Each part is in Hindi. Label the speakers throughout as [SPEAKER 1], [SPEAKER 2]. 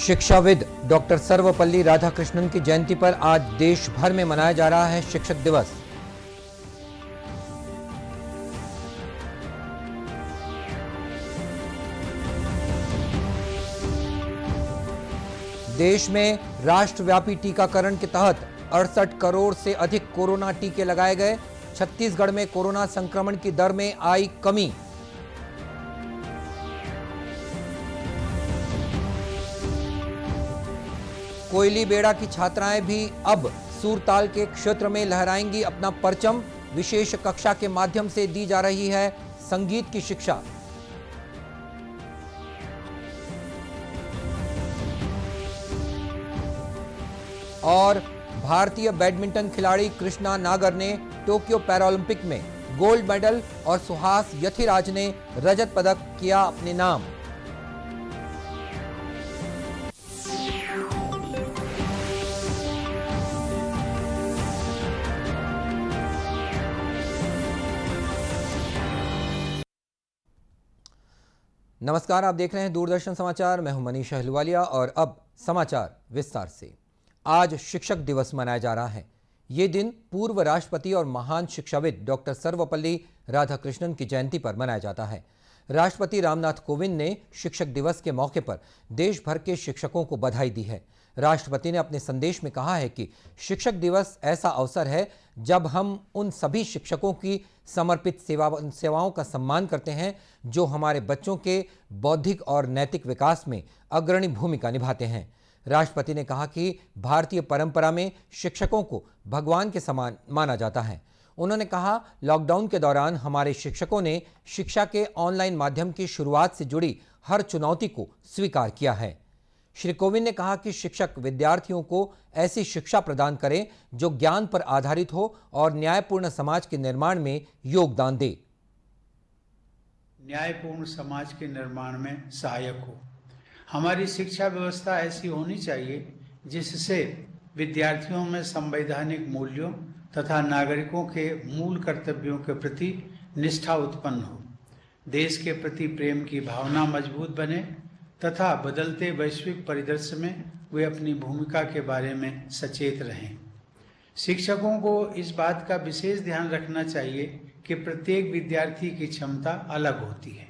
[SPEAKER 1] शिक्षाविद डॉक्टर सर्वपल्ली राधाकृष्णन की जयंती पर आज देश भर में मनाया जा रहा है शिक्षक दिवस। देश में राष्ट्रव्यापी टीकाकरण के तहत 68 करोड़ से अधिक कोरोना टीके लगाए गए। छत्तीसगढ़ में कोरोना संक्रमण की दर में आई कमी। कोयली बेड़ा की छात्राएं भी अब सूरताल के क्षेत्र में लहराएंगी अपना परचम। विशेष कक्षा के माध्यम से दी जा रही है संगीत की शिक्षा। और भारतीय बैडमिंटन खिलाड़ी कृष्णा नागर ने टोक्यो पैरालंपिक में गोल्ड मेडल और सुहास यथिराज ने रजत पदक किया अपने नाम। नमस्कार, आप देख रहे हैं दूरदर्शन समाचार। मैं हूं मनीष अहलुवालिया और अब समाचार विस्तार से। आज शिक्षक दिवस मनाया जा रहा है। ये दिन पूर्व राष्ट्रपति और महान शिक्षाविद डॉक्टर सर्वपल्ली राधाकृष्णन की जयंती पर मनाया जाता है। राष्ट्रपति रामनाथ कोविंद ने शिक्षक दिवस के मौके पर देश भर के शिक्षकों को बधाई दी है। राष्ट्रपति ने अपने संदेश में कहा है कि शिक्षक दिवस ऐसा अवसर है जब हम उन सभी शिक्षकों की समर्पित सेवाओं का सम्मान करते हैं जो हमारे बच्चों के बौद्धिक और नैतिक विकास में अग्रणी भूमिका निभाते हैं। राष्ट्रपति ने कहा कि भारतीय परंपरा में शिक्षकों को भगवान के समान माना जाता है। उन्होंने कहा, लॉकडाउन के दौरान हमारे शिक्षकों ने शिक्षा के ऑनलाइन माध्यम की शुरुआत से जुड़ी हर चुनौती को स्वीकार किया है। श्री कोविंद ने कहा कि शिक्षक विद्यार्थियों को ऐसी शिक्षा प्रदान करें जो ज्ञान पर आधारित हो और न्यायपूर्ण समाज के निर्माण में योगदान दे।
[SPEAKER 2] न्यायपूर्ण समाज के निर्माण में सहायक हो। हमारी शिक्षा व्यवस्था ऐसी होनी चाहिए जिससे विद्यार्थियों में संवैधानिक मूल्यों तथा नागरिकों के मूल कर्तव्यों के प्रति निष्ठा उत्पन्न हो, देश के प्रति प्रेम की भावना मजबूत बने तथा बदलते वैश्विक परिदृश्य में वे अपनी भूमिका के बारे में सचेत रहें। शिक्षकों को इस बात का विशेष ध्यान रखना चाहिए कि प्रत्येक विद्यार्थी की क्षमता अलग होती है,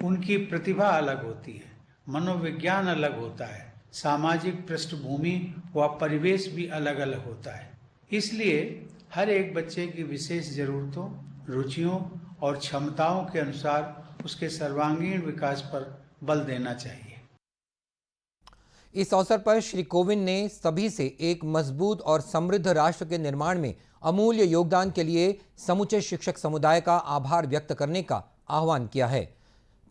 [SPEAKER 2] उनकी प्रतिभा अलग होती है, मनोविज्ञान अलग होता है, सामाजिक पृष्ठभूमि व परिवेश भी अलग अलग होता है। इसलिए हर एक बच्चे की विशेष जरूरतों, रुचियों और क्षमताओं के अनुसार उसके सर्वांगीण विकास पर बल देना चाहिए।
[SPEAKER 1] इस अवसर पर श्री कोविंद ने सभी से एक मजबूत और समृद्ध राष्ट्र के निर्माण में अमूल्य योगदान के लिए समूचे शिक्षक समुदाय का आभार व्यक्त करने का आह्वान किया है।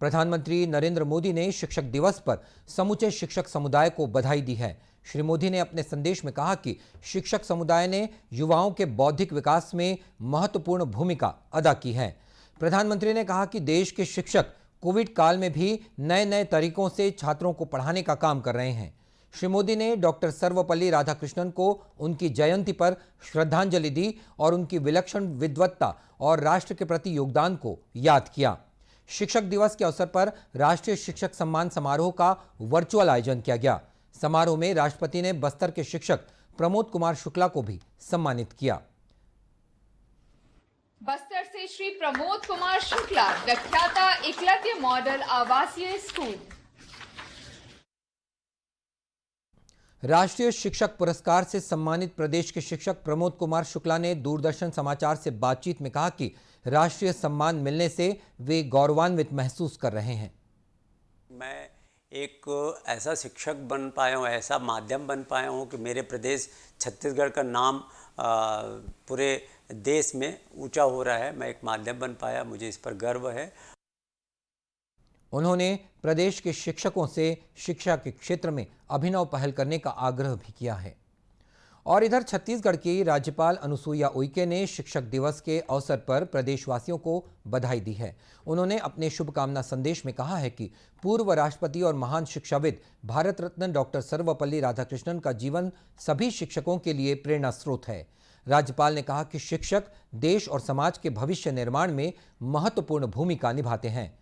[SPEAKER 1] प्रधानमंत्री नरेंद्र मोदी ने शिक्षक दिवस पर समूचे शिक्षक समुदाय को बधाई दी है। श्री मोदी ने अपने संदेश में कहा कि शिक्षक समुदाय ने युवाओं के बौद्धिक विकास में महत्वपूर्ण भूमिका अदा की है। प्रधानमंत्री ने कहा कि देश के शिक्षक कोविड काल में भी नए नए तरीकों से छात्रों को पढ़ाने का काम कर रहे हैं। श्री मोदी ने डॉक्टर सर्वपल्ली राधाकृष्णन को उनकी जयंती पर श्रद्धांजलि दी और उनकी विलक्षण विद्वत्ता और राष्ट्र के प्रति योगदान को याद किया। शिक्षक दिवस के अवसर पर राष्ट्रीय शिक्षक सम्मान समारोह का वर्चुअल आयोजन किया गया। समारोह में राष्ट्रपति ने बस्तर के शिक्षक प्रमोद कुमार शुक्ला को भी सम्मानित किया।
[SPEAKER 3] बस्तर से श्री प्रमोद कुमार शुक्ला, व्याख्याता, एकलव्य मॉडल आवासीय स्कूल।
[SPEAKER 1] राष्ट्रीय शिक्षक पुरस्कार से सम्मानित प्रदेश के शिक्षक प्रमोद कुमार शुक्ला ने दूरदर्शन समाचार से बातचीत में कहा कि राष्ट्रीय सम्मान मिलने से वे गौरवान्वित महसूस कर रहे हैं।
[SPEAKER 4] मैं एक ऐसा शिक्षक बन पाया हूँ, ऐसा माध्यम बन पाया हूँ कि मेरे प्रदेश छत्तीसगढ़ का नाम पूरे देश में ऊंचा हो रहा है। मैं एक माध्यम बन पाया, मुझे इस पर गर्व है।
[SPEAKER 1] उन्होंने प्रदेश के शिक्षकों से शिक्षा के क्षेत्र में अभिनव पहल करने का आग्रह भी किया है। और इधर छत्तीसगढ़ की राज्यपाल अनुसुईया उइके ने शिक्षक दिवस के अवसर पर प्रदेशवासियों को बधाई दी है। उन्होंने अपने शुभकामना संदेश में कहा है कि पूर्व राष्ट्रपति और महान शिक्षाविद भारत रत्न डॉक्टर सर्वपल्ली राधाकृष्णन का जीवन सभी शिक्षकों के लिए प्रेरणा स्रोत है। राज्यपाल ने कहा कि शिक्षक देश और समाज के भविष्य निर्माण में महत्वपूर्ण भूमिका निभाते हैं।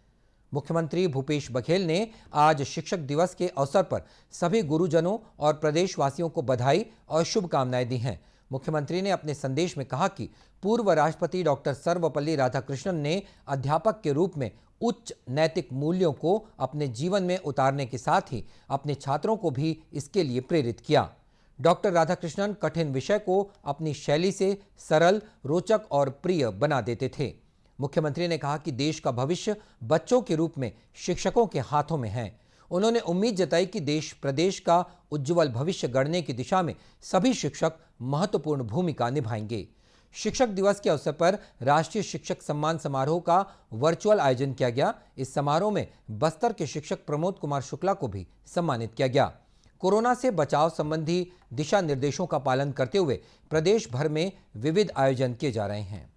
[SPEAKER 1] मुख्यमंत्री भूपेश बघेल ने आज शिक्षक दिवस के अवसर पर सभी गुरुजनों और प्रदेशवासियों को बधाई और शुभकामनाएं दी हैं। मुख्यमंत्री ने अपने संदेश में कहा कि पूर्व राष्ट्रपति डॉक्टर सर्वपल्ली राधाकृष्णन ने अध्यापक के रूप में उच्च नैतिक मूल्यों को अपने जीवन में उतारने के साथ ही अपने छात्रों को भी इसके लिए प्रेरित किया। डॉक्टर राधाकृष्णन कठिन विषय को अपनी शैली से सरल, रोचक और प्रिय बना देते थे। मुख्यमंत्री ने कहा कि देश का भविष्य बच्चों के रूप में शिक्षकों के हाथों में है। उन्होंने उम्मीद जताई कि देश प्रदेश का उज्जवल भविष्य गढ़ने की दिशा में सभी शिक्षक महत्वपूर्ण भूमिका निभाएंगे। शिक्षक दिवस के अवसर पर राष्ट्रीय शिक्षक सम्मान समारोह का वर्चुअल आयोजन किया गया। इस समारोह में बस्तर के शिक्षक प्रमोद कुमार शुक्ला को भी सम्मानित किया गया। कोरोना से बचाव संबंधी दिशा निर्देशों का पालन करते हुए प्रदेश भर में विविध आयोजन किए जा रहे हैं।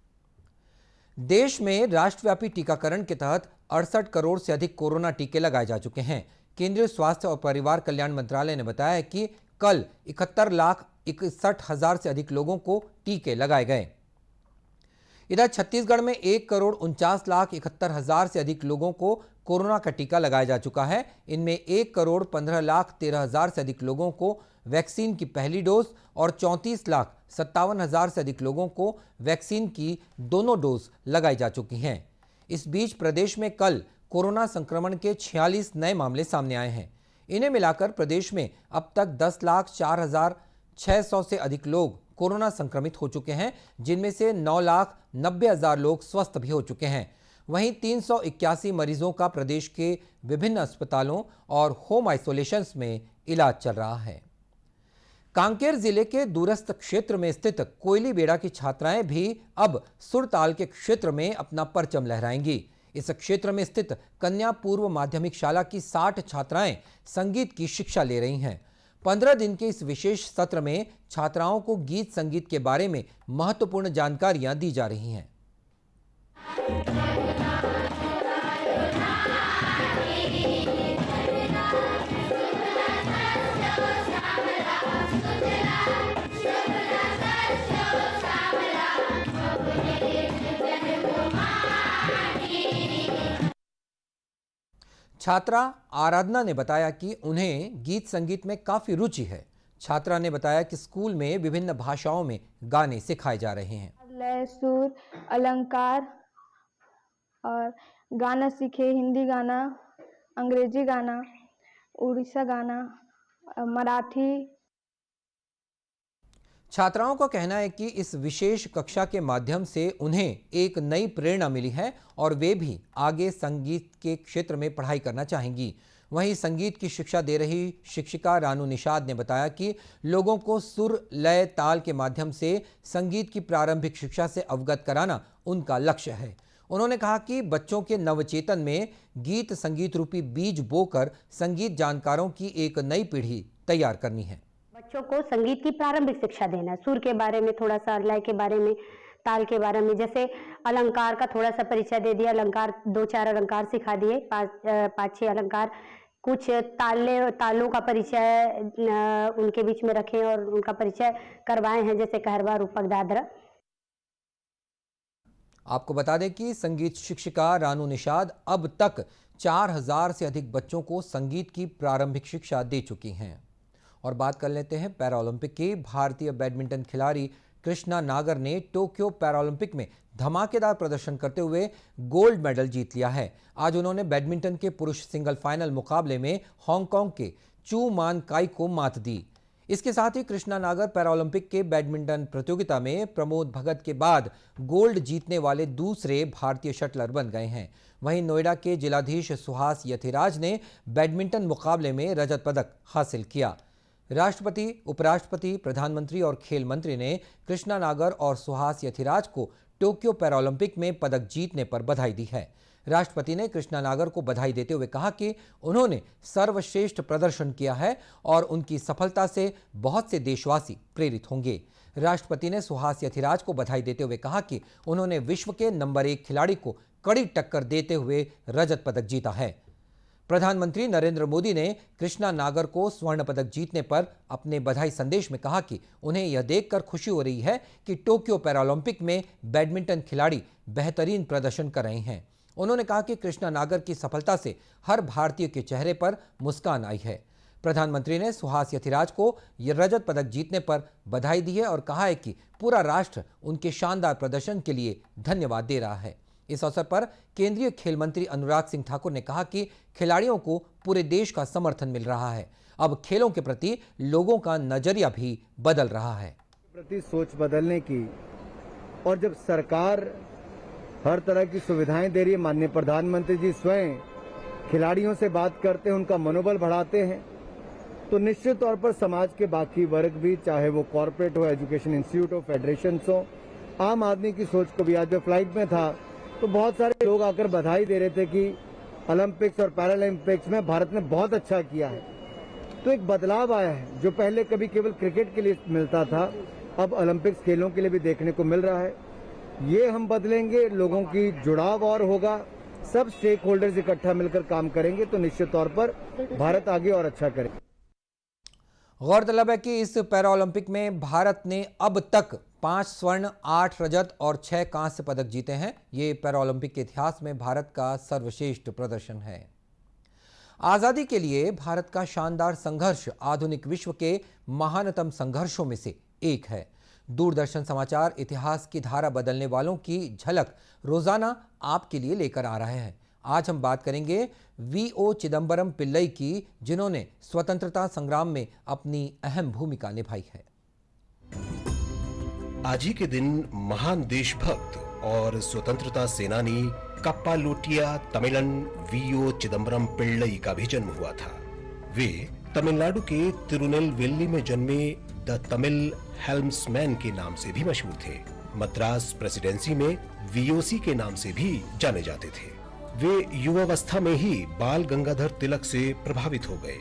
[SPEAKER 1] देश में राष्ट्रव्यापी टीकाकरण के तहत 68 करोड़ से अधिक कोरोना टीके लगाए जा चुके हैं। केंद्रीय स्वास्थ्य और परिवार कल्याण मंत्रालय ने बताया है कि कल 71,61,000 से अधिक लोगों को टीके लगाए गए। इधर छत्तीसगढ़ में 1,49,71,000 से अधिक लोगों को कोरोना का टीका लगाया जा चुका है। इनमें 1,15,13,000 से अधिक लोगों को वैक्सीन की पहली डोज और 34,57,000 से अधिक लोगों को वैक्सीन की दोनों डोज लगाई जा चुकी हैं। इस बीच प्रदेश में कल कोरोना संक्रमण के 46 नए मामले सामने आए हैं। इन्हें मिलाकर प्रदेश में अब तक 10,04,600 से अधिक लोग कोरोना संक्रमित हो चुके हैं, जिनमें से 9,90,000 लोग स्वस्थ भी हो चुके हैं। वहीं 381 मरीजों का प्रदेश के विभिन्न अस्पतालों और होम आइसोलेशंस में इलाज चल रहा है। कांकेर जिले के दूरस्थ क्षेत्र में स्थित कोयली बेड़ा की छात्राएं भी अब सुरताल के क्षेत्र में अपना परचम लहराएंगी। इस क्षेत्र में स्थित कन्या पूर्व माध्यमिक शाला की 60 छात्राएं संगीत की शिक्षा ले रही हैं। 15 दिन के इस विशेष सत्र में छात्राओं को गीत संगीत के बारे में महत्वपूर्ण जानकारियां दी जा रही हैं। छात्रा आराधना ने बताया कि उन्हें गीत संगीत में काफी रुचि है। छात्रा ने बताया कि स्कूल में विभिन्न भाषाओं में गाने सिखाए जा रहे हैं।
[SPEAKER 5] लय, सुर, अलंकार और गाना सीखे। हिंदी गाना, अंग्रेजी गाना, उड़ीसा गाना, मराठी।
[SPEAKER 1] छात्राओं का कहना है कि इस विशेष कक्षा के माध्यम से उन्हें एक नई प्रेरणा मिली है और वे भी आगे संगीत के क्षेत्र में पढ़ाई करना चाहेंगी। वहीं संगीत की शिक्षा दे रही शिक्षिका रानू निषाद ने बताया कि लोगों को सुर, लय, ताल के माध्यम से संगीत की प्रारंभिक शिक्षा से अवगत कराना उनका लक्ष्य है। उन्होंने कहा कि बच्चों के नवचेतन में गीत संगीत रूपी बीज बोकर संगीत जानकारों की एक नई पीढ़ी तैयार करनी है।
[SPEAKER 6] बच्चों को संगीत की प्रारंभिक शिक्षा देना, सुर के बारे में थोड़ा सा, लय के बारे में, ताल के बारे में, जैसे अलंकार का थोड़ा सा परिचय दे दिया। अलंकार 2-4 अलंकार सिखा दिए, 5-6 अलंकार। कुछ तालों का परिचय उनके बीच में रखें और उनका परिचय करवाए हैं, जैसे कहरवा, रूपक, दादरा।
[SPEAKER 1] आपको बता दें कि संगीत शिक्षिका रानू निषाद अब तक 4,000 से अधिक बच्चों को संगीत की प्रारंभिक शिक्षा दे चुकी हैं। और बात कर लेते हैं पैरालंपिक की। भारतीय बैडमिंटन खिलाड़ी कृष्णा नागर ने टोक्यो पैरालंपिक में धमाकेदार प्रदर्शन करते हुए गोल्ड मेडल जीत लिया है। आज उन्होंने बैडमिंटन के पुरुष सिंगल फाइनल मुकाबले में हांगकांग के चू मान काई को मात दी। इसके साथ ही कृष्णा नागर पैरालंपिक के बैडमिंटन प्रतियोगिता में प्रमोद भगत के बाद गोल्ड जीतने वाले दूसरे भारतीय शटलर बन गए हैं। वहीं नोएडा के जिलाधीश सुहास यथिराज ने बैडमिंटन मुकाबले में रजत पदक हासिल किया। राष्ट्रपति, उपराष्ट्रपति, प्रधानमंत्री और खेल मंत्री ने कृष्णा नागर और सुहास यथिराज को टोक्यो पैरालंपिक में पदक जीतने पर बधाई दी है। राष्ट्रपति ने कृष्णा नागर को बधाई देते हुए कहा कि उन्होंने सर्वश्रेष्ठ प्रदर्शन किया है और उनकी सफलता से बहुत से देशवासी प्रेरित होंगे। राष्ट्रपति ने सुहास यथिराज को बधाई देते हुए कहा कि उन्होंने विश्व के नंबर 1 खिलाड़ी को कड़ी टक्कर देते हुए रजत पदक जीता है। प्रधानमंत्री नरेंद्र मोदी ने कृष्णा नागर को स्वर्ण पदक जीतने पर अपने बधाई संदेश में कहा कि उन्हें यह देखकर खुशी हो रही है कि टोक्यो पैरालंपिक में बैडमिंटन खिलाड़ी बेहतरीन प्रदर्शन कर रहे हैं। उन्होंने कहा कि कृष्णा नागर की सफलता से हर भारतीय के चेहरे पर मुस्कान आई है। प्रधानमंत्री ने सुहास यथिराज को ये रजत पदक जीतने पर बधाई दी है और कहा है कि पूरा राष्ट्र उनके शानदार प्रदर्शन के लिए धन्यवाद दे रहा है। इस अवसर पर केंद्रीय खेल मंत्री अनुराग सिंह ठाकुर ने कहा कि खिलाड़ियों को पूरे देश का समर्थन मिल रहा है। अब खेलों के प्रति लोगों का नजरिया भी बदल रहा है।
[SPEAKER 7] प्रति सोच बदलने की, और जब सरकार हर तरह की सुविधाएं दे रही है, माननीय प्रधानमंत्री जी स्वयं खिलाड़ियों से बात करते हैं, उनका मनोबल बढ़ाते हैं, तो निश्चित तौर पर समाज के बाकी वर्ग भी, चाहे वो कॉर्पोरेट हो, एजुकेशन इंस्टीट्यूट हो, फेडरेशन हो, आम आदमी की सोच को भी। आज मैं फ्लाइट में था तो बहुत सारे लोग आकर बधाई दे रहे थे कि ओलंपिक्स और पैरालंपिक्स में भारत ने बहुत अच्छा किया है। तो एक बदलाव आया है, जो पहले कभी केवल क्रिकेट के लिए मिलता था, अब ओलंपिक्स खेलों के लिए भी देखने को मिल रहा है। ये हम बदलेंगे, लोगों की जुड़ाव और होगा, सब स्टेक होल्डर्स इकट्ठा मिलकर काम करेंगे तो निश्चित तौर पर भारत आगे और अच्छा करेगा।
[SPEAKER 1] गौरतलब है कि इस पैरालंपिक में भारत ने अब तक 5 स्वर्ण, 8 रजत और 6 कांस्य पदक जीते हैं। ये पैरालंपिक के इतिहास में भारत का सर्वश्रेष्ठ प्रदर्शन है। आजादी के लिए भारत का शानदार संघर्ष आधुनिक विश्व के महानतम संघर्षों में से एक है। दूरदर्शन समाचार इतिहास की धारा बदलने वालों की झलक रोजाना आपके लिए लेकर आ रहे हैं। आज हम बात करेंगे वीओ चिदम्बरम पिल्लई की, जिन्होंने स्वतंत्रता संग्राम में अपनी अहम भूमिका निभाई है।
[SPEAKER 8] आज ही के दिन महान देशभक्त और स्वतंत्रता सेनानी कप्पालोटिया तमिलन वीओ चिदम्बरम पिल्लई का भी जन्म हुआ था। वे तमिलनाडु के तिरुनेलवेली में जन्मे द तमिल हेल्म्समैन के नाम से भी मशहूर थे। मद्रास प्रेसिडेंसी में वीओसी के नाम से भी जाने जाते थे। वे युवावस्था में ही बाल गंगाधर तिलक से प्रभावित हो गए।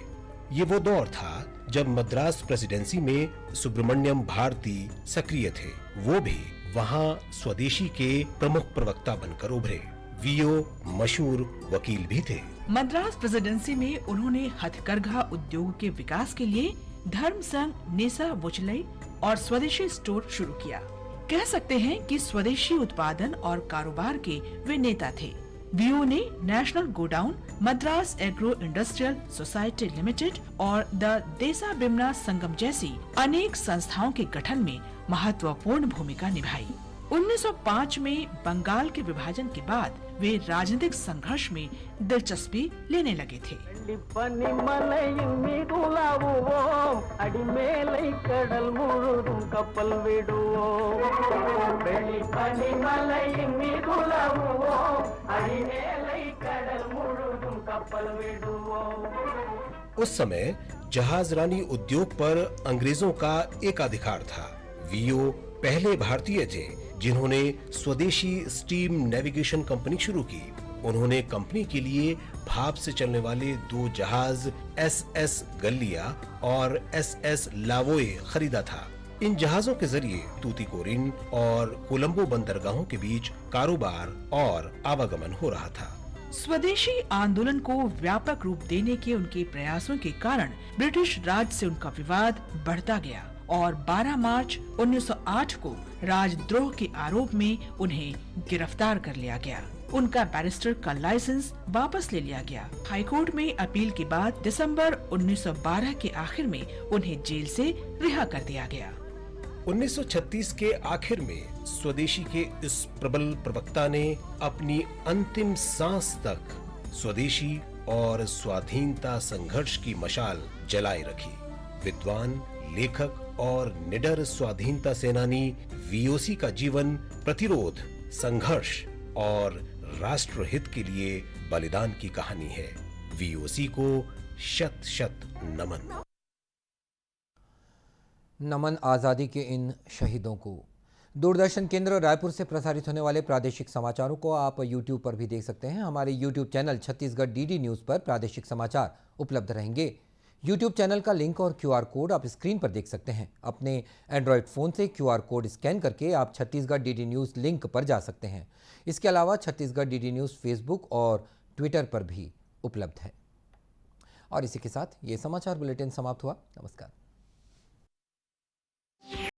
[SPEAKER 8] ये वो दौर था जब मद्रास प्रेसिडेंसी में सुब्रमण्यम भारती सक्रिय थे। वो भी वहाँ स्वदेशी के प्रमुख प्रवक्ता बनकर उभरे। वीओ मशहूर वकील भी थे।
[SPEAKER 9] मद्रास प्रेसिडेंसी में उन्होंने हथकरघा उद्योग के विकास के लिए धर्म संघ नेसा वुचलई और स्वदेशी स्टोर शुरू किया। कह सकते हैं कि स्वदेशी उत्पादन और कारोबार के वे नेता थे। वीओ ने national godown, Madras agro industrial society limited और द देसा बिमना संगम जैसी अनेक संस्थाओं के गठन में महत्वपूर्ण भूमिका निभाई। 1905 में बंगाल के विभाजन के बाद वे राजनीतिक संघर्ष में दिलचस्पी लेने लगे थे।
[SPEAKER 8] उस समय जहाजरानी उद्योग पर अंग्रेजों का एकाधिकार था। वीओ पहले भारतीय थे जिन्होंने स्वदेशी स्टीम नेविगेशन कंपनी शुरू की। उन्होंने कंपनी के लिए भाप से चलने वाले 2 जहाज SS गल्लिया और SS लावोए खरीदा था। इन जहाजों के जरिए तूतीकोरिन और कोलंबो बंदरगाहों के बीच कारोबार और आवागमन हो रहा था।
[SPEAKER 9] स्वदेशी आंदोलन को व्यापक रूप देने के उनके प्रयासों के कारण ब्रिटिश राज से उनका विवाद बढ़ता गया और 12 मार्च 1908 को राजद्रोह के आरोप में उन्हें गिरफ्तार कर लिया गया। उनका बैरिस्टर का लाइसेंस वापस ले लिया गया। हाईकोर्ट में अपील के बाद दिसंबर 1912 के आखिर में उन्हें जेल से रिहा कर दिया गया।
[SPEAKER 8] 1936 के आखिर में स्वदेशी के इस प्रबल प्रवक्ता ने अपनी अंतिम सांस तक स्वदेशी और स्वाधीनता संघर्ष की मशाल जलाए रखी। विद्वान, लेखक और निडर स्वाधीनता सेनानी वीओसी का जीवन प्रतिरोध, संघर्ष और राष्ट्रहित के लिए बलिदान की कहानी है। वीओसी को शत शत नमन।
[SPEAKER 1] नमन आज़ादी के इन शहीदों को। दूरदर्शन केंद्र रायपुर से प्रसारित होने वाले प्रादेशिक समाचारों को आप YouTube पर भी देख सकते हैं। हमारे YouTube channel Chhattisgarh DD news पर प्रादेशिक समाचार उपलब्ध रहेंगे। YouTube चैनल का लिंक और QR कोड आप स्क्रीन पर देख सकते हैं। अपने एंड्रॉयड फ़ोन से QR कोड स्कैन करके आप छत्तीसगढ़ DD न्यूज़ लिंक पर जा सकते हैं। इसके अलावा छत्तीसगढ़ DD न्यूज़ फेसबुक और ट्विटर पर भी उपलब्ध है। और इसी के साथ ये समाचार बुलेटिन समाप्त हुआ। नमस्कार।